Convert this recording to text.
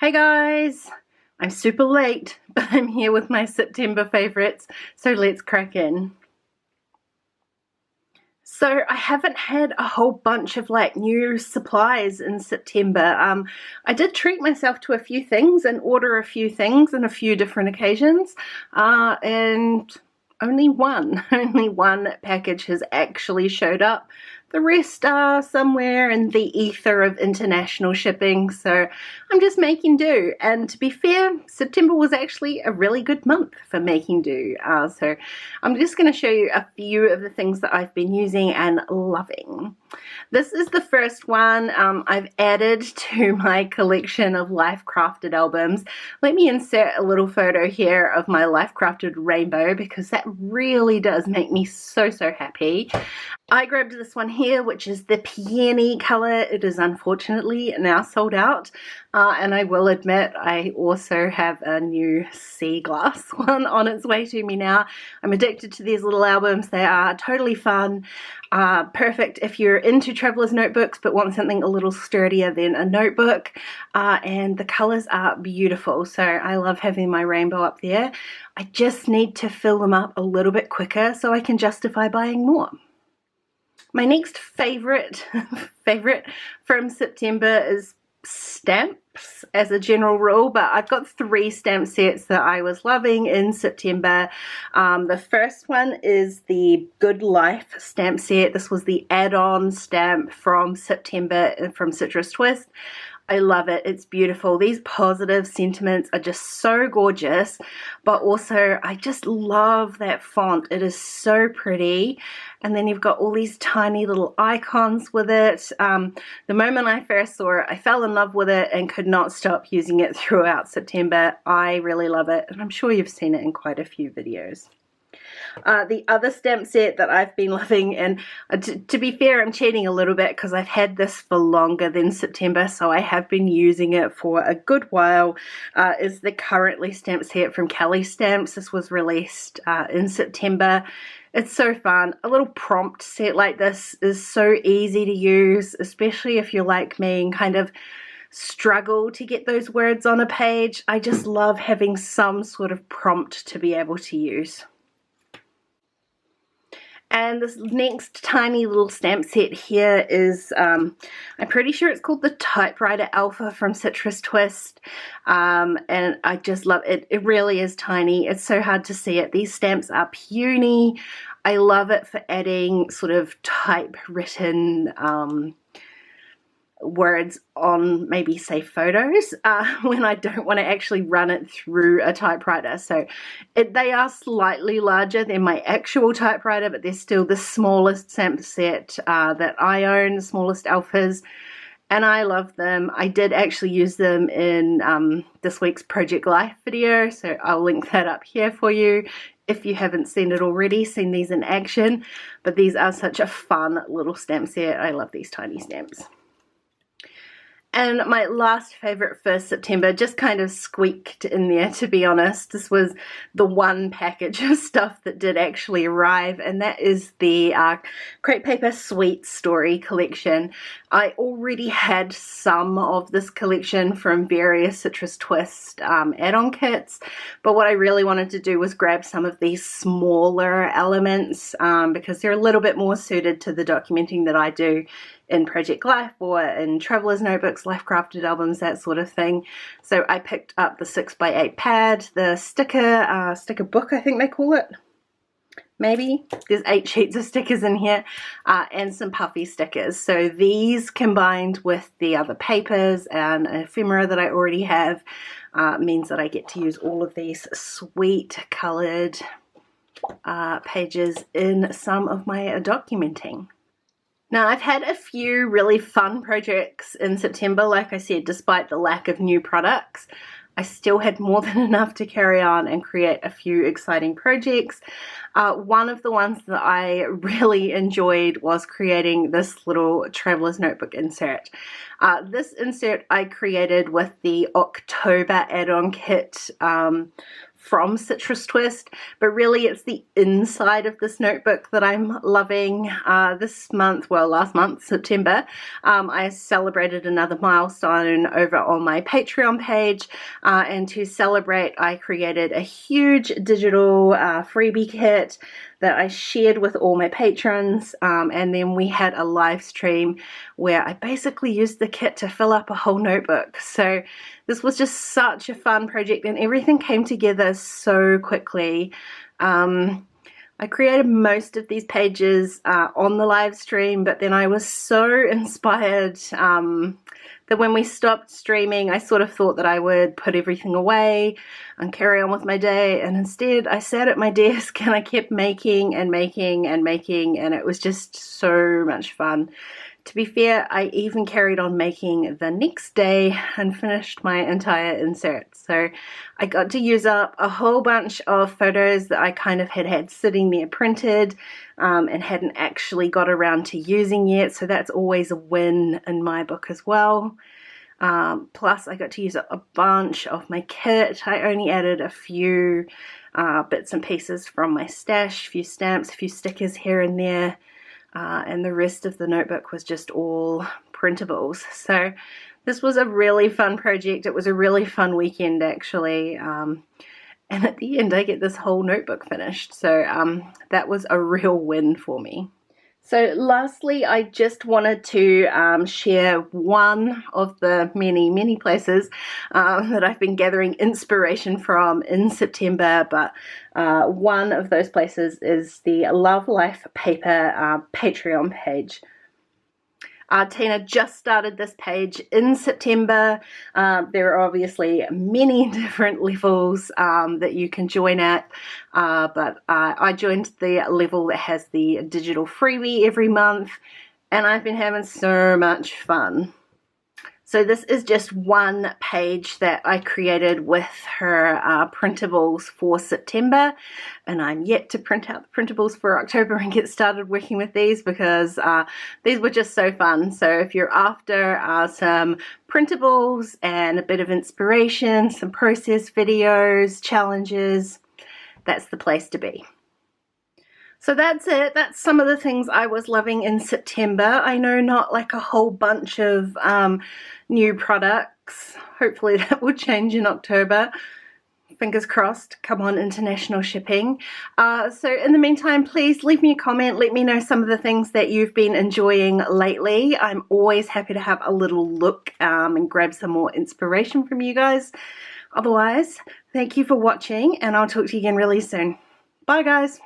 Hey guys, I'm super late, but I'm here with my September favorites, so let's crack in. So I haven't had a whole bunch of new supplies in September. I did treat myself to a few things and order a few things on a few different occasions, and only one package has actually showed up. The rest are somewhere in the ether of international shipping, so I'm just making do. And to be fair, September was actually a really good month for making do. So I'm just going to show you a few of the things that I've been using and loving. This is the first one I've added to my collection of Life Crafted albums. Let me insert a little photo here of my Life Crafted rainbow because that really does make me so happy. I grabbed this one here, which is the peony color. It is unfortunately now sold out, and I will admit I also have a new sea glass one on its way to me now. I'm addicted to these little albums. They are totally fun, perfect if you're into traveler's notebooks but want something a little sturdier than a notebook, and the colors are beautiful, so I love having my rainbow up there. I just need to fill them up a little bit quicker so I can justify buying more. My next favorite from September is stamps as a general rule, but I've got 3 stamp sets that I was loving in September. The first one is the Good Life stamp set. This was the add-on stamp from September from Citrus Twist. I love it. It's beautiful. These positive sentiments are just so gorgeous, but also I just love that font. It is so pretty. And then you've got all these tiny little icons with it. The moment I first saw it, I fell in love with it and could not stop using it throughout September. I really love it, and I'm sure you've seen it in quite a few videos. The other stamp set that I've been loving, and to be fair, I'm cheating a little bit because I've had this for longer than September, so I have been using it for a good while, is the Currently stamp set from Kelly Stamps. This was released in September. It's so fun. A little prompt set like this is so easy to use, especially if you're like me and kind of struggle to get those words on a page. I just love having some sort of prompt to be able to use. And this next tiny little stamp set here is, I'm pretty sure it's called the Typewriter Alpha from Citrus Twist, and I just love it. It really is tiny. It's so hard to see it. These stamps are puny. I love it for adding sort of typewritten words on maybe say photos when I don't want to actually run it through a typewriter. So they are slightly larger than my actual typewriter, but they're still the smallest stamp set that I own, the smallest alphas, and I love them. I did actually use them in this week's Project Life video, so I'll link that up here for you if you haven't seen it already, seen these in action. But these are such a fun little stamp set. I love these tiny stamps. And my last favorite for September just kind of squeaked in there, to be honest. This was the one package of stuff that did actually arrive, and that is the Crepe Paper Sweet Story collection. I already had some of this collection from various Citrus Twist add-on kits, but what I really wanted to do was grab some of these smaller elements because they're a little bit more suited to the documenting that I do in Project Life or in Traveler's Notebooks, Life Crafted albums, that sort of thing. So I picked up the 6x8 pad, the sticker book, I think they call it. Maybe. There's 8 sheets of stickers in here, and some puffy stickers. So these combined with the other papers and ephemera that I already have means that I get to use all of these sweet colored pages in some of my documenting. Now, I've had a few really fun projects in September. Like I said, despite the lack of new products, I still had more than enough to carry on and create a few exciting projects. One of the ones that I really enjoyed was creating this little Traveler's Notebook insert. This insert I created with the October add-on kit from Citrus Twist, but really it's the inside of this notebook that I'm loving. This month, well, last month, September, I celebrated another milestone over on my Patreon page, and to celebrate I created a huge digital freebie kit that I shared with all my patrons, and then we had a live stream where I basically used the kit to fill up a whole notebook. So this was just such a fun project and everything came together so quickly. I created most of these pages on the live stream, but then I was so inspired that when we stopped streaming, I sort of thought that I would put everything away and carry on with my day, and instead I sat at my desk and I kept making and making and making, and it was just so much fun. To be fair, I even carried on making the next day and finished my entire insert. So I got to use up a whole bunch of photos that I kind of had sitting there printed and hadn't actually got around to using yet. So that's always a win in my book as well. Plus I got to use up a bunch of my kit. I only added a few bits and pieces from my stash, a few stamps, a few stickers here and there. And the rest of the notebook was just all printables. So this was a really fun project. It was a really fun weekend actually, and at the end I get this whole notebook finished. So that was a real win for me. So lastly, I just wanted to share one of the many places that I've been gathering inspiration from in September, but one of those places is the Love Life Paper Patreon page. Tina just started this page in September. There are obviously many different levels that you can join at, but I joined the level that has the digital freebie every month, and I've been having so much fun. So this is just one page that I created with her printables for September, and I'm yet to print out the printables for October and get started working with these because these were just so fun. So if you're after some printables and a bit of inspiration, some process videos, challenges, that's the place to be. So that's it. That's some of the things I was loving in September. I know not like a whole bunch of new products. Hopefully that will change in October. Fingers crossed. Come on, international shipping. So in the meantime, please leave me a comment. Let me know some of the things that you've been enjoying lately. I'm always happy to have a little look and grab some more inspiration from you guys. Otherwise, thank you for watching, and I'll talk to you again really soon. Bye guys.